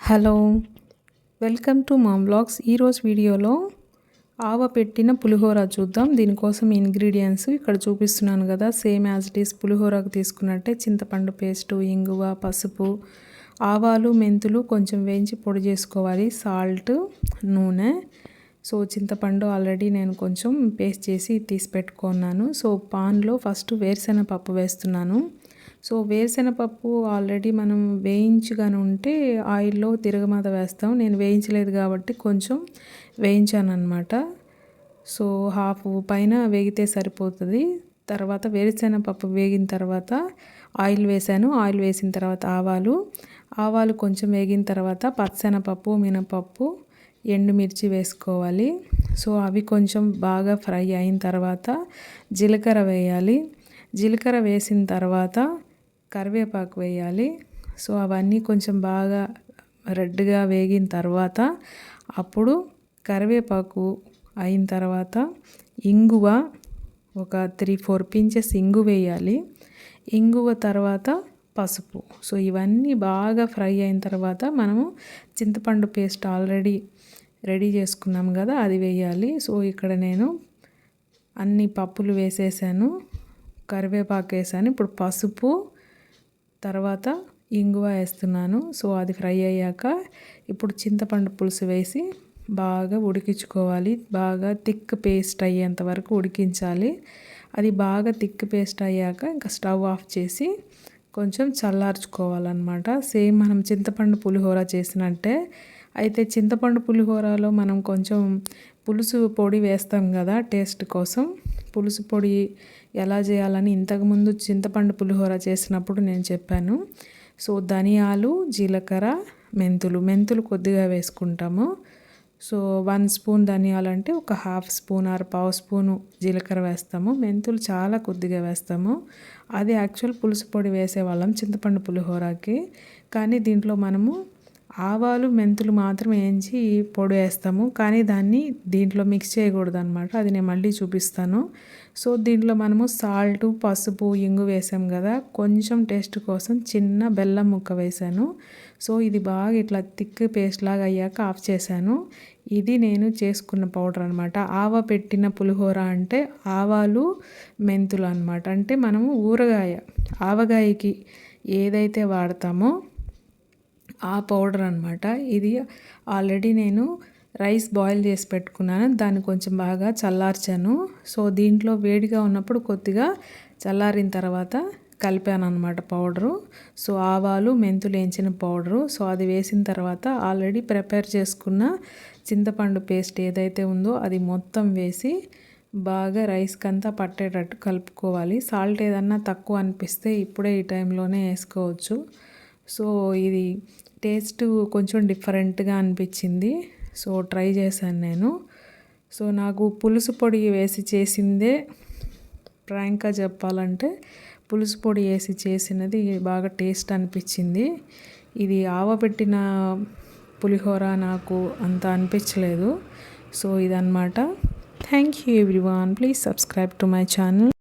Hello, welcome to mom vlogs. ఈరోజు వీడియోలో ఆవ పెట్టిన పులిహోర చూద్దాం. దీనికోసం ఇంగ్రీడియంట్స్ ఇక్కడ చూపిస్తున్నాను కదా, సేమ్ యాజ్ ఇట్ ఈస్ పులిహోరకు తీసుకున్నట్టే చింతపండు పేస్టు, ఇంగువ, పసుపు, ఆవాలు, మెంతులు కొంచెం వేయించి పొడి చేసుకోవాలి, సాల్ట్, నూనె. సో చింతపండు ఆల్రెడీ నేను కొంచెం పేస్ట్ చేసి తీసి పెట్టుకున్నాను. సో పాన్లో ఫస్ట్ వేరుశెనగపప్పు వేస్తున్నాను. సో వేరుశెనగపప్పు ఆల్రెడీ మనం వేయించుగానే ఉంటే ఆయిల్లో తిరగమాత వేస్తాం. నేను వేయించలేదు కాబట్టి కొంచెం వేయించాను అనమాట. సో హాఫ్ పైన వేగితే సరిపోతుంది. తర్వాత వేరుశెనగపప్పు వేగిన తర్వాత ఆయిల్ వేసాను. ఆయిల్ వేసిన తర్వాత ఆవాలు కొంచెం వేగిన తర్వాత పచ్చశనగపప్పు, మినపప్పు, ఎండుమిర్చి వేసుకోవాలి. సో అవి కొంచెం బాగా ఫ్రై అయిన తర్వాత జీలకర్ర వేయాలి. జీలకర్ర వేసిన తర్వాత కరివేపాకు వేయాలి. సో అవన్నీ కొంచెం బాగా రెడ్గా వేగిన తర్వాత అప్పుడు కరివేపాకు అయిన తర్వాత ఇంగువ ఒక 3-4 పించెస్ ఇంగు వేయాలి. ఇంగువ తర్వాత పసుపు. సో ఇవన్నీ బాగా ఫ్రై అయిన తర్వాత మనము చింతపండు పేస్ట్ ఆల్రెడీ రెడీ చేసుకున్నాం కదా, అది వేయాలి. సో ఇక్కడ నేను అన్ని పప్పులు వేసేసాను, కరివేపాకు వేసాను. ఇప్పుడు పసుపు తర్వాత ఇంగువ వేస్తున్నాను. సో అది ఫ్రై అయ్యాక ఇప్పుడు చింతపండు పులుసు వేసి బాగా ఉడికించుకోవాలి. బాగా థిక్ పేస్ట్ అయ్యేంత వరకు ఉడికించాలి. అది బాగా థిక్ పేస్ట్ అయ్యాక ఇంకా స్టవ్ ఆఫ్ చేసి కొంచెం చల్లార్చుకోవాలన్నమాట. సేమ్ మనం చింతపండు పులిహోర చేసినట్టే. అయితే చింతపండు పులిహోరలో మనం కొంచెం పులుసు పొడి వేస్తాం కదా టేస్ట్ కోసం. పులుసు పొడి ఎలా చేయాలని ఇంతకుముందు చింతపండు పులిహోర చేసినప్పుడు నేను చెప్పాను. సో ధనియాలు, జీలకర్ర, మెంతులు కొద్దిగా వేసుకుంటాము. సో 1 స్పూన్ ధనియాలు అంటే ఒక 1/2 స్పూన్ ఆర్ 1/2 స్పూను జీలకర్ర వేస్తాము. మెంతులు చాలా కొద్దిగా వేస్తాము. అది యాక్చువల్ పులుసు పొడి వేసేవాళ్ళం చింతపండు పులిహోరకి. కానీ దీంట్లో మనము ఆవాలు, మెంతులు మాత్రం వేయించి పొడి వేస్తాము. కానీ దాన్ని దీంట్లో మిక్స్ చేయకూడదు అనమాట. అది నేను మళ్ళీ చూపిస్తాను. సో దీంట్లో మనము సాల్ట్, పసుపు, ఇంగు వేసాం కదా, కొంచెం టేస్ట్ కోసం చిన్న బెల్లం ముక్క వేసాను. సో ఇది బాగా ఇట్లా థిక్ పేస్ట్ లాగా అయ్యాక ఆఫ్ చేశాను. ఇది నేను చేసుకున్న పౌడర్ అనమాట. ఆవ పెట్టిన పులిహోర అంటే ఆవాలు, మెంతులు అనమాట. అంటే మనము ఆవగాయకి ఏదైతే వాడతామో ఆ పౌడర్ అనమాట. ఇది ఆల్రెడీ నేను రైస్ బాయిల్ చేసి పెట్టుకున్నాను. దాన్ని కొంచెం బాగా చల్లార్చాను. సో దీంట్లో వేడిగా ఉన్నప్పుడు కొద్దిగా చల్లారిన తర్వాత కలిపాను అనమాట పౌడరు. సో ఆవాలు, మెంతులు వేయించిన పౌడరు. సో అది వేసిన తర్వాత ఆల్రెడీ ప్రిపేర్ చేసుకున్న చింతపండు పేస్ట్ ఏదైతే ఉందో అది మొత్తం వేసి బాగా రైస్కి అంతా పట్టేటట్టు కలుపుకోవాలి. సాల్ట్ ఏదన్నా తక్కువ అనిపిస్తే ఇప్పుడే ఈ టైంలోనే వేసుకోవచ్చు. సో ఇది టేస్ట్ కొంచెం డిఫరెంట్గా అనిపించింది. సో ట్రై చేశాను నేను. సో నాకు పులుసు పొడి వేసి చేసిందే ఫ్రాంక్గా చెప్పాలంటే పులుసు పొడి వేసి చేసినది బాగా టేస్ట్ అనిపించింది. ఇది ఆవబెట్టిన పులిహోర నాకు అంత అనిపించలేదు. సో ఇదన్నమాట. Thank you everyone. Please subscribe to my channel.